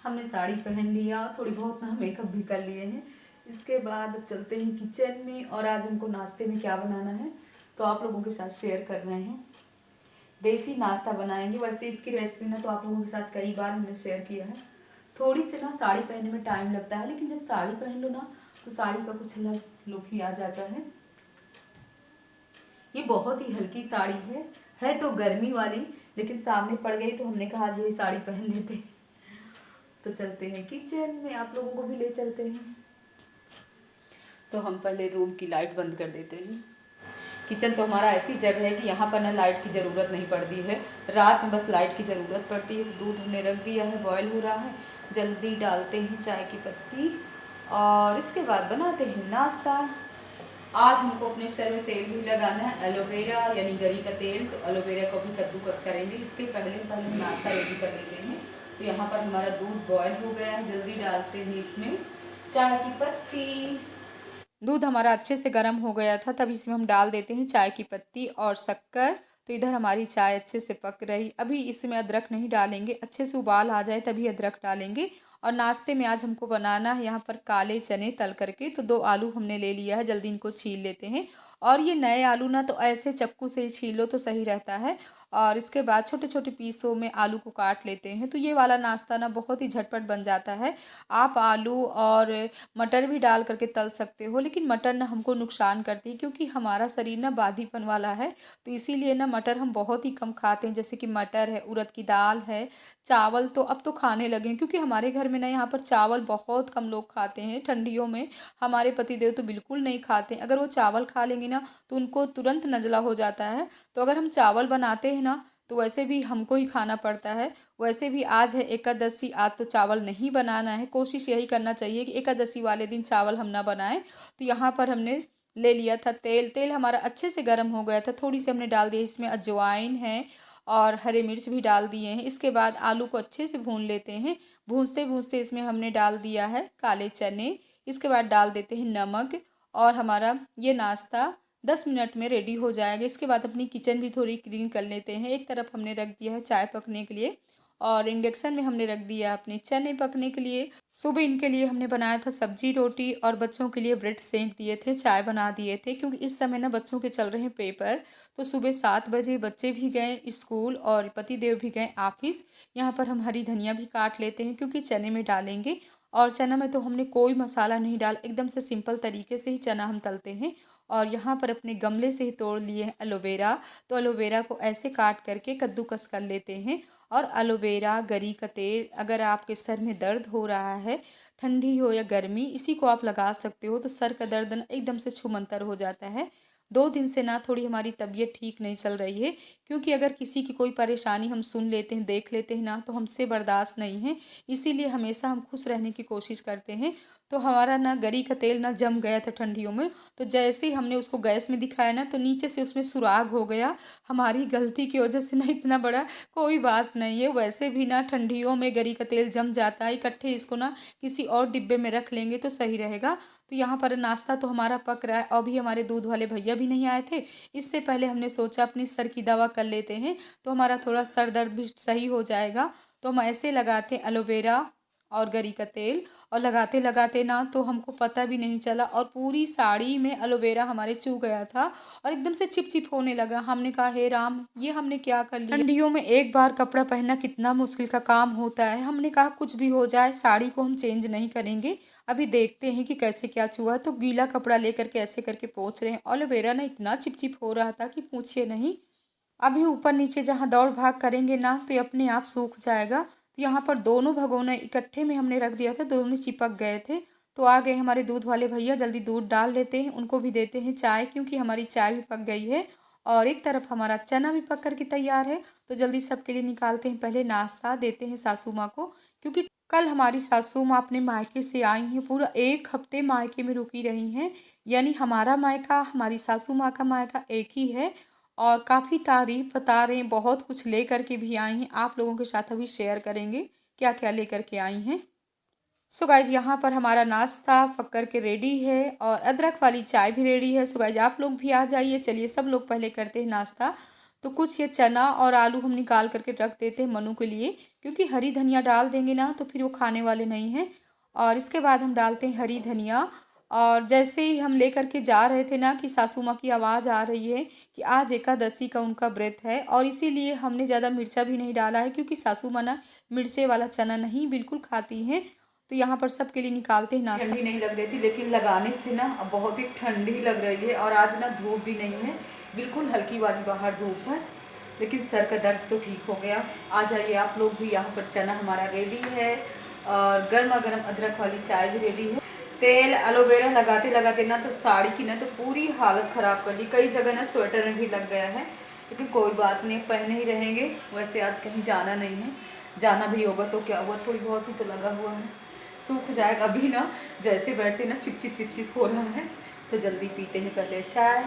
हमने साड़ी पहन लिया, थोड़ी बहुत ना मेकअप भी कर लिए हैं। इसके बाद अब चलते हैं किचन में और आज हमको नाश्ते में क्या बनाना है तो आप लोगों के साथ शेयर कर रहे हैं। देसी नाश्ता बनाएंगे। वैसे इसकी रेसिपी ना तो आप लोगों के साथ कई बार हमने शेयर किया है। थोड़ी सी ना साड़ी पहनने में टाइम लगता है, लेकिन जब साड़ी पहन लो ना तो साड़ी का कुछ अलग लुक ही आ जाता है। ये बहुत ही हल्की साड़ी है तो गर्मी वाली, लेकिन सामने पड़ गई तो हमने कहा आज यही साड़ी पहन लेते हैं। तो चलते हैं किचन में, आप लोगों को भी ले चलते हैं। तो हम पहले रूम की लाइट बंद कर देते हैं। किचन तो हमारा ऐसी जगह है कि यहाँ पर ना लाइट की ज़रूरत नहीं पड़ती है, रात में बस लाइट की ज़रूरत पड़ती है। तो दूध हमने रख दिया है, बॉयल हो रहा है। जल्दी डालते हैं चाय की पत्ती और इसके बाद बनाते हैं नाश्ता। आज हमको अपने सर में तेल भी लगाना है, एलोवेरा यानी गरी का तेल। तो एलोवेरा को भी कद्दूकस करेंगे। इसके पहले नाश्ता रेडी कर लेते हैं। तो यहाँ पर हमारा दूध बॉयल हो गया है। जल्दी डालते हैं इसमें चाय की पत्ती। दूध हमारा अच्छे से गर्म हो गया था, तब इसमें हम डाल देते हैं चाय की पत्ती और शक्कर। तो इधर हमारी चाय अच्छे से पक रही। अभी इसमें अदरक नहीं डालेंगे, अच्छे से उबाल आ जाए तभी अदरक डालेंगे। और नाश्ते में आज हमको बनाना है यहाँ पर काले चने तल करके। तो 2 आलू हमने ले लिया है, जल्दी इनको छील लेते हैं। और ये नए आलू ना तो ऐसे चक्कू से ही छीलो तो सही रहता है। और इसके बाद छोटे छोटे पीसों में आलू को काट लेते हैं। तो ये वाला नाश्ता ना बहुत ही झटपट बन जाता है। आप आलू और मटर भी डाल करके तल सकते हो, लेकिन मटर ना हमको नुकसान करती है क्योंकि हमारा शरीर ना बादीपन वाला है। तो इसीलिए ना मटर हम बहुत ही कम खाते हैं। जैसे कि मटर है, उड़द की दाल है, चावल तो अब तो खाने लगे हैं क्योंकि हमारे घर में ना यहाँ पर चावल बहुत कम लोग खाते हैं। ठंडियों में हमारे पतिदेव तो बिल्कुल नहीं खाते हैं। अगर वो चावल खा लेंगे ना तो उनको तुरंत नज़ला हो जाता है। तो अगर हम चावल बनाते हैं ना तो वैसे भी हमको ही खाना पड़ता है। वैसे भी आज है एकादशी, आज तो चावल नहीं बनाना है। कोशिश यही करना चाहिए कि एकादशी वाले दिन चावल हम ना बनाएं। तो यहाँ पर हमने ले लिया था तेल। तेल हमारा अच्छे से गर्म हो गया था। थोड़ी सी हमने डाल दी इसमें अजवाइन है और हरी मिर्च भी डाल दिए हैं। इसके बाद आलू को अच्छे से भून लेते हैं। भूनते भूनते इसमें हमने डाल दिया है काले चने। इसके बाद डाल देते हैं नमक और हमारा ये नाश्ता 10 मिनट में रेडी हो जाएगा। इसके बाद अपनी किचन भी थोड़ी क्लीन कर लेते हैं। एक तरफ हमने रख दिया है चाय पकने के लिए और इंडक्शन में हमने रख दिया अपने चने पकने के लिए। सुबह इनके लिए हमने बनाया था सब्जी रोटी और बच्चों के लिए ब्रेड सेंक दिए थे, चाय बना दिए थे क्योंकि इस समय ना बच्चों के चल रहे हैं पेपर। तो सुबह 7 बजे बच्चे भी गए स्कूल और पतिदेव भी गए ऑफिस। यहाँ पर हम हरी धनिया भी काट लेते हैं क्योंकि चने में डालेंगे। और चना में तो हमने कोई मसाला नहीं डाला, एकदम से सिंपल तरीके से ही चना हम तलते हैं। और यहाँ पर अपने गमले से ही तोड़ लिए हैं एलोवेरा। तो एलोवेरा को ऐसे काट करके कद्दूकस कर लेते हैं। और एलोवेरा गरी का तेल, अगर आपके सर में दर्द हो रहा है, ठंडी हो या गर्मी, इसी को आप लगा सकते हो तो सर का दर्द ना एकदम से छूमंतर हो जाता है। 2 दिन से ना थोड़ी हमारी तबीयत ठीक नहीं चल रही है क्योंकि अगर किसी की कोई परेशानी हम सुन लेते हैं, देख लेते हैं ना तो हमसे बर्दाश्त नहीं है। इसीलिए हमेशा हम खुश रहने की कोशिश करते हैं। तो हमारा ना गरी का तेल ना जम गया था ठंडियों में। तो जैसे ही हमने उसको गैस में दिखाया ना तो नीचे से उसमें सुराग हो गया। हमारी गलती की वजह से ना, इतना बड़ा कोई बात नहीं है। वैसे भी ना ठंडियों में गरी का तेल जम जाता है। इकट्ठे इसको ना किसी और डिब्बे में रख लेंगे तो सही रहेगा। तो यहाँ पर नाश्ता तो हमारा पक रहा है। अभी हमारे दूध वाले भैया भी नहीं आए थे। इससे पहले हमने सोचा अपनी सर की दवा कर लेते हैं तो हमारा थोड़ा सर दर्द भी सही हो जाएगा। तो हम ऐसे लगाते हैं एलोवेरा और गरी का तेल, और लगाते लगाते ना तो हमको पता भी नहीं चला और पूरी साड़ी में एलोवेरा हमारे चू गया था और एकदम से चिप चिप होने लगा। हमने कहा हे राम, ये हमने क्या कर लिया। ठंडियों में एक बार कपड़ा पहनना कितना मुश्किल का काम होता है। हमने कहा कुछ भी हो जाए साड़ी को हम चेंज नहीं करेंगे, अभी देखते हैं कि कैसे क्या चुआ। तो गीला कपड़ा लेकर के ऐसे करके पोंछ रहे हैं। एलोवेरा ना इतना चिपचिप हो रहा था कि पूछिए नहीं। अभी ऊपर नीचे जहाँ दौड़ भाग करेंगे ना तो ये अपने आप सूख जाएगा। तो यहाँ पर दोनों भगोने इकट्ठे में हमने रख दिया था, दोनों चिपक गए थे। तो आ गए हमारे दूध वाले भैया, जल्दी दूध डाल लेते हैं, उनको भी देते हैं चाय क्योंकि हमारी चाय भी पक गई है। और एक तरफ हमारा चना भी पक करके तैयार है। तो जल्दी सबके लिए निकालते हैं, पहले नाश्ता देते हैं सासू माँ को क्योंकि कल हमारी सासू माँ अपने मायके से आई हैं। पूरा 1 हफ्ते मायके में रुकी रही हैं। यानी हमारा मायका, हमारी सासू माँ का मायका एक ही है। और काफ़ी तारीफ बता रहे हैं, बहुत कुछ ले करके भी आई हैं। आप लोगों के साथ अभी शेयर करेंगे क्या क्या ले करके आई हैं। सो गाइज यहाँ पर हमारा नाश्ता पक कर के रेडी है और अदरक वाली चाय भी रेडी है। सो गाइज आप लोग भी आ जाइए। चलिए सब लोग पहले करते हैं नाश्ता। तो कुछ ये चना और आलू हम निकाल करके रख देते हैं मनु के लिए, क्योंकि हरी धनिया डाल देंगे ना तो फिर वो खाने वाले नहीं हैं। और इसके बाद हम डालते हैं हरी धनिया। और जैसे ही हम लेकर के जा रहे थे ना कि सासू माँ की आवाज़ आ रही है कि आज एकादशी का उनका व्रत है, और इसीलिए हमने ज़्यादा मिर्चा भी नहीं डाला है, क्योंकि सासू माँ ना मिर्चे वाला चना नहीं बिल्कुल खाती हैं। तो यहाँ पर सबके लिए निकालते हैं नाश्ता। ठंडी नहीं लग रही थी, लेकिन लगाने से ना अब बहुत ही ठंडी लग रही है। और आज ना धूप भी नहीं है, बिल्कुल हल्की वाली बाहर धूप है, लेकिन सर का दर्द तो ठीक हो गया। आ जाइए आप लोग भी। यहाँ पर चना हमारा रेडी है और गर्मा गर्म अदरक वाली चाय भी रेडी है। तेल एलोवेरा लगाते लगाते ना तो साड़ी की ना तो पूरी हालत ख़राब कर ली। कई जगह ना स्वेटर में भी लग गया है, लेकिन कोई बात नहीं, पहने ही रहेंगे। वैसे आज कहीं जाना नहीं है, जाना भी होगा तो क्या हुआ, थोड़ी बहुत ही तो लगा हुआ है, सूख जाएगा। अभी ना जैसे बैठते ना चिप चिप चिप चिप हो रहा है। तो जल्दी पीते हैं पहले चाय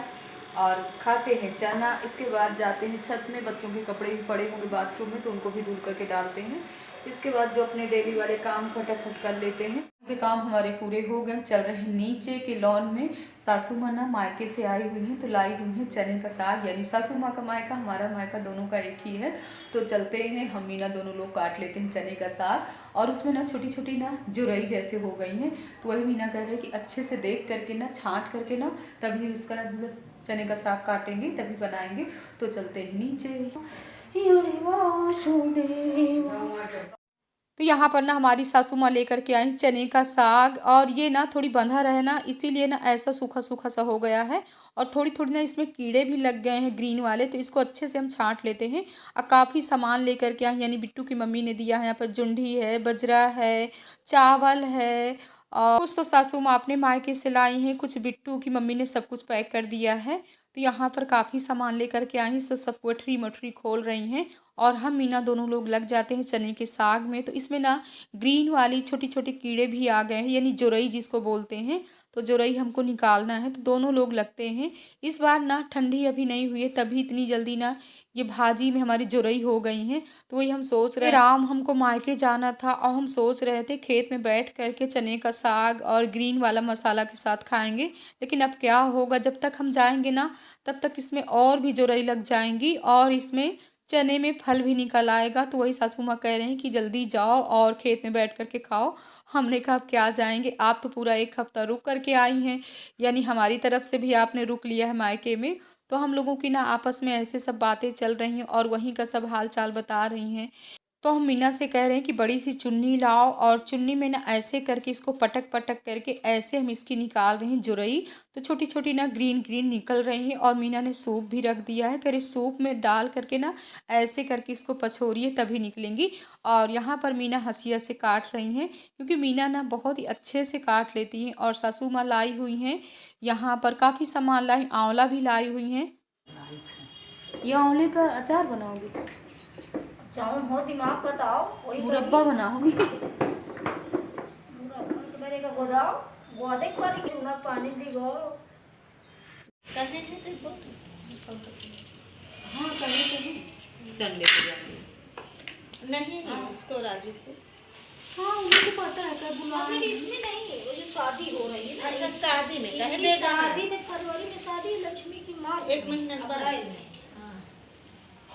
और खाते हैं चना। इसके बाद जाते हैं छत में, बच्चों के कपड़े भी पड़े होंगे बाथरूम में तो उनको भी धुल करके डालते हैं। इसके बाद जो अपने डेली वाले काम फटाफट कर लेते हैं। के काम हमारे पूरे हो गए। चल रहे हैं नीचे के लॉन में। सासू माँ ना मायके से आई हुई हैं तो लाई हुई हैं चने का साग, यानी सासू माँ का मायका हमारा मायका दोनों का एक ही है। तो चलते हैं हम मीना दोनों लोग काट लेते हैं चने का साग। और उसमें ना छोटी छोटी ना जुरई जैसे हो गई हैं, तो वही मीना कह रहे हैं कि अच्छे से देख करके ना छाँट करके ना तभी उसका मतलब चने का साग काटेंगे तभी बनाएंगे। तो चलते हैं नीचे। तो यहाँ पर ना हमारी सासू माँ लेकर के आई चने का साग, और ये ना थोड़ी बंधा रहे ना इसीलिए ना ऐसा सूखा सूखा सा हो गया है। और थोड़ी थोड़ी ना इसमें कीड़े भी लग गए हैं ग्रीन वाले, तो इसको अच्छे से हम छांट लेते हैं। और काफ़ी सामान लेकर के आए, यानी बिट्टू की मम्मी ने दिया है। यहाँ पर जुंडी है, बजरा है, चावल है, और कुछ तो सासू माँ अपने मायके से लाई हैं, कुछ बिट्टू की मम्मी ने सब कुछ पैक कर दिया है। तो यहाँ पर काफ़ी सामान लेकर के आई हैं, सब गठरी मठरी खोल रही हैं। और हम मीना दोनों लोग लग जाते हैं चने के साग में। तो इसमें ना ग्रीन वाली छोटी छोटी कीड़े भी आ गए हैं, यानी जोरई जिसको बोलते हैं। तो जोरई हमको निकालना है, तो दोनों लोग लगते हैं। इस बार ना ठंडी अभी नहीं हुई है, तभी इतनी जल्दी ना ये भाजी में हमारी जोरई हो गई हैं। तो वही हम सोच रहे राम हमको मायके जाना था, और हम सोच रहे थे खेत में बैठ करके चने का साग और ग्रीन वाला मसाला के साथ खाएंगे। लेकिन अब क्या होगा, जब तक हम जाएंगे ना तब तक इसमें और भी जोरई लग जाएंगी और इसमें चने में फल भी निकल आएगा। तो वही सासू माँ कह रहे हैं कि जल्दी जाओ और खेत में बैठ करके खाओ। हमने कहा अब क्या जाएंगे, आप तो पूरा एक हफ्ता रुक करके आई हैं, यानी हमारी तरफ से भी आपने रुक लिया है मायके में। तो हम लोगों की ना आपस में ऐसे सब बातें चल रही हैं और वहीं का सब हाल चाल बता रही हैं। तो हम मीना से कह रहे हैं कि बड़ी सी चुन्नी लाओ, और चुन्नी में ना ऐसे करके इसको पटक पटक करके ऐसे हम इसकी निकाल रहे हैं जुरई। तो छोटी छोटी ना ग्रीन ग्रीन निकल रही है। और मीना ने सूप भी रख दिया है, करे सूप में डाल करके ना ऐसे करके इसको पछोरिए तभी निकलेंगी। और यहाँ पर मीना हंसिया से काट रही हैं, क्योंकि मीना ना बहुत ही अच्छे से काट लेती हैं। और सासू माँ लाई हुई हैं, यहाँ पर काफ़ी सामान लाई, आंवला भी लाई हुई हैं। ये आंवले का अचार बनाओगी? चावल हो दिमाग बताओ, वही मुरब्बा बनाओगी? मेरे का गोदाओ गोदे पानी के उना पानी भिगो करने हैं तो हाँ करने के हैं संडे को जाएंगे नहीं इसको राजू को। हाँ उनको पता है कब बुला फिर इसमें नहीं, वो जो शादी हो रही है ना, अच्छा शादी में कहे इनकी देगा शादी में फरवरी में शादी है, लक्ष्मी की माँ 1 महीने के बाद। अप्रैल में। हाँ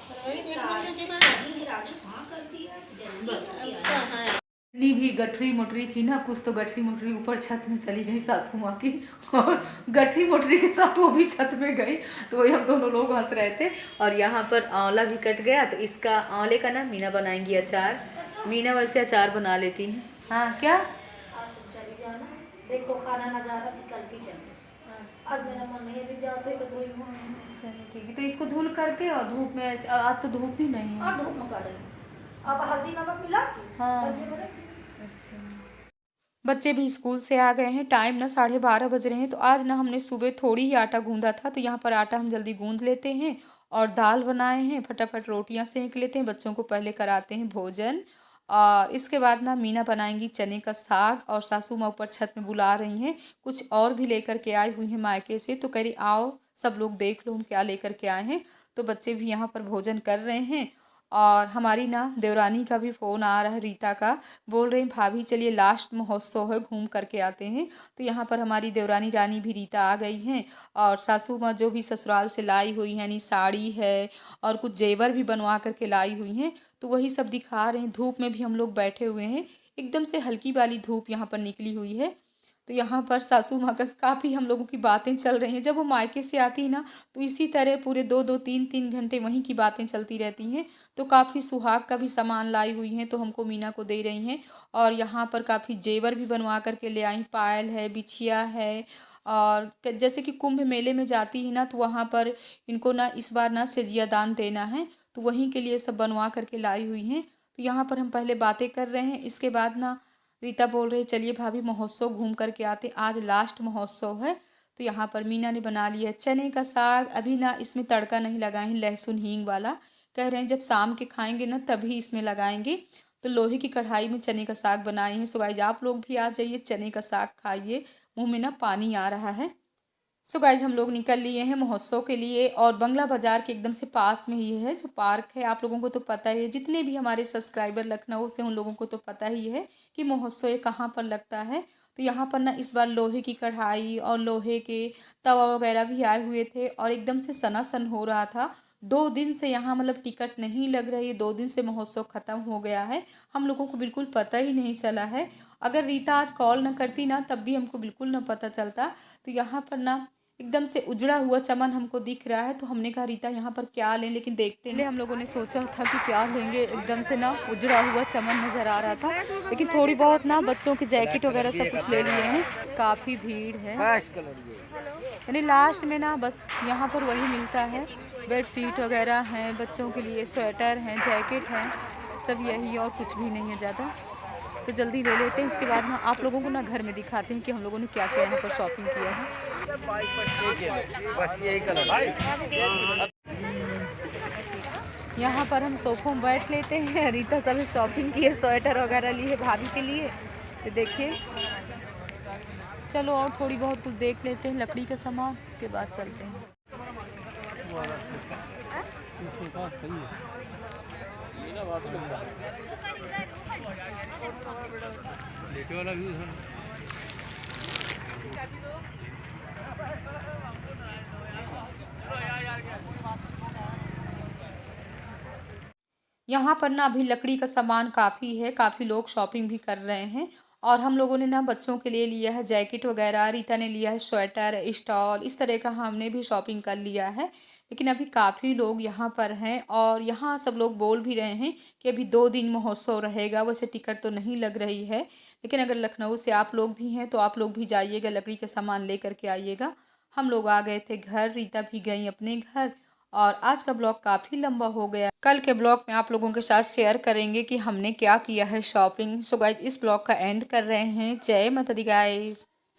फरवरी में 1 महीने के बाद शादी राजू हाँ कर दिया जल्दी बस। कर दिया। अच्छा हाँ इतनी भी गठरी मोटरी थी ना, कुछ तो गठरी मोटरी ऊपर छत में चली गई सासू माँ की, और गठरी मोटरी के साथ वो भी छत में गई। तो वही हम दोनों लोग हंस रहे थे। और यहाँ पर आंवला भी कट गया, तो इसका आंवले का ना मीना बनाएंगी अचार। मीना वैसे अचार बना लेती हैं। हाँ क्या? आज तुम चली जाना, देखो खाना नजारा निकलती चलते। आज मेरा मन नहीं है, अभी जाते तो धोई चलो ठीक है, तो इसको धुल करके और धूप में आज तो धूप भी नहीं है। और धूप में काटेंगे। अब हल्दी नमक मिला के हाँ। और ये बने अच्छा, बच्चे भी स्कूल से आ गए हैं, टाइम ना 12:30 बज रहे हैं। तो आज ना हमने सुबह थोड़ी ही आटा गूंदा था, तो यहाँ पर आटा हम जल्दी गूंद लेते हैं और दाल बनाए हैं, फटाफट रोटियाँ सेंक लेते हैं, बच्चों को पहले कराते हैं भोजन। और इसके बाद ना मीना बनाएंगी चने का साग, और सासू माँ ऊपर छत में बुला रही हैं, कुछ और भी लेकर के आई हुई हैं मायके से। तो कह रही आओ सब लोग देख लो हम क्या लेकर के आए हैं। तो बच्चे भी यहाँ पर भोजन कर रहे हैं। और हमारी ना देवरानी का भी फ़ोन आ रहा है, रीता का, बोल रहे हैं भाभी चलिए लास्ट महोत्सव है घूम करके आते हैं। तो यहाँ पर हमारी देवरानी रानी भी रीता आ गई हैं और सासू माँ जो भी ससुराल से लाई हुई हैं, यानी साड़ी है और कुछ जेवर भी बनवा करके लाई हुई हैं, तो वही सब दिखा रहे हैं। धूप में भी हम लोग बैठे हुए हैं, एकदम से हल्की वाली धूप यहाँ पर निकली हुई है। तो यहाँ पर सासू माँ का काफ़ी हम लोगों की बातें चल रही हैं। जब वो मायके से आती है ना तो इसी तरह पूरे 2-2 3-3 घंटे वहीं की बातें चलती रहती हैं। तो काफ़ी सुहाग का भी सामान लाई हुई हैं, तो हमको मीना को दे रही हैं। और यहाँ पर काफ़ी जेवर भी बनवा करके ले आई, पायल है, बिछिया है। और जैसे कि कुंभ मेले में जाती है ना तो वहाँ पर इनको ना इस बार ना सेजिया दान देना है, तो वहीं के लिए सब बनवा करके लाई हुई हैं। तो यहाँ पर हम पहले बातें कर रहे हैं, इसके बाद ना रीता बोल रही चलिए भाभी महोत्सव घूम करके आते, आज लास्ट महोत्सव है। तो यहाँ पर मीना ने बना लिया चने का साग। अभी ना इसमें तड़का नहीं लगाए हैं, लहसुन हींग वाला, कह रहे हैं जब शाम के खाएंगे ना तभी इसमें लगाएंगे। तो लोहे की कढ़ाई में चने का साग बनाए हैं। सो गाइज आप लोग भी आ जाइए, चने का साग खाइए, मुँह में ना पानी आ रहा है। सो गाइज हम लोग निकल लिए हैं महोत्सव के लिए और बंगला बाज़ार के एकदम से पास में ही है जो पार्क है। आप लोगों को तो पता ही है, जितने भी हमारे सब्सक्राइबर लखनऊ से उन लोगों को तो पता ही है कि महोत्सव ये कहाँ पर लगता है। तो यहाँ पर ना इस बार लोहे की कढ़ाई और लोहे के तवा वगैरह भी आए हुए थे और एकदम से सनासन हो रहा था। 2 दिन से यहाँ मतलब टिकट नहीं लग रही है, 2 दिन से महोत्सव ख़त्म हो गया है, हम लोगों को बिल्कुल पता ही नहीं चला है। अगर रीता आज कॉल न करती ना तब भी हमको बिल्कुल न पता चलता। तो यहाँ पर ना एकदम से उजड़ा हुआ चमन हमको दिख रहा है, तो हमने कहा रीता यहाँ पर क्या लें, लेकिन देखते हैं। हम लोगों ने सोचा था कि क्या लेंगे, एकदम से ना उजड़ा हुआ चमन नज़र आ रहा था, लेकिन थोड़ी बहुत ना बच्चों की जैकेट वगैरह सब कुछ ले लिए हैं। काफ़ी भीड़ है, यानी लास्ट में ना बस यहाँ पर वही मिलता है, बेडशीट वगैरह हैं बच्चों के लिए, स्वेटर हैं, जैकेट हैं, सब यही और कुछ भी नहीं है ज़्यादा। तो जल्दी ले लेते हैं, उसके बाद ना आप लोगों को ना घर में दिखाते हैं कि हम लोगों ने क्या क्या यहाँ पर शॉपिंग किया है। यहाँ पर हम सोफों में बैठ लेते हैं। रीता सब शॉपिंग की है, स्वेटर वगैरह ली है भाभी के लिए। तो देखिए चलो और थोड़ी बहुत कुछ देख लेते हैं लकड़ी का सामान, इसके बाद चलते हैं। यहाँ पर ना अभी लकड़ी का सामान काफ़ी है, काफ़ी लोग शॉपिंग भी कर रहे हैं। और हम लोगों ने ना बच्चों के लिए लिया है जैकेट वगैरह, रीता ने लिया है स्वेटर, स्टॉल, इस तरह का हमने भी शॉपिंग कर लिया है। लेकिन अभी काफ़ी लोग यहाँ पर हैं और यहाँ सब लोग बोल भी रहे हैं कि अभी 2 दिन महोत्सव रहेगा। वैसे टिकट तो नहीं लग रही है, लेकिन अगर लखनऊ से आप लोग भी हैं तो आप लोग भी जाइएगा, लकड़ी का सामान ले करके आइएगा। हम लोग आ गए थे घर, रीता भी गई अपने घर। और आज का ब्लॉग काफ़ी लंबा हो गया, कल के ब्लॉग में आप लोगों के साथ शेयर करेंगे कि हमने क्या किया है शॉपिंग। सो गाइज इस ब्लॉग का एंड कर रहे हैं। जय माता दी गाइज।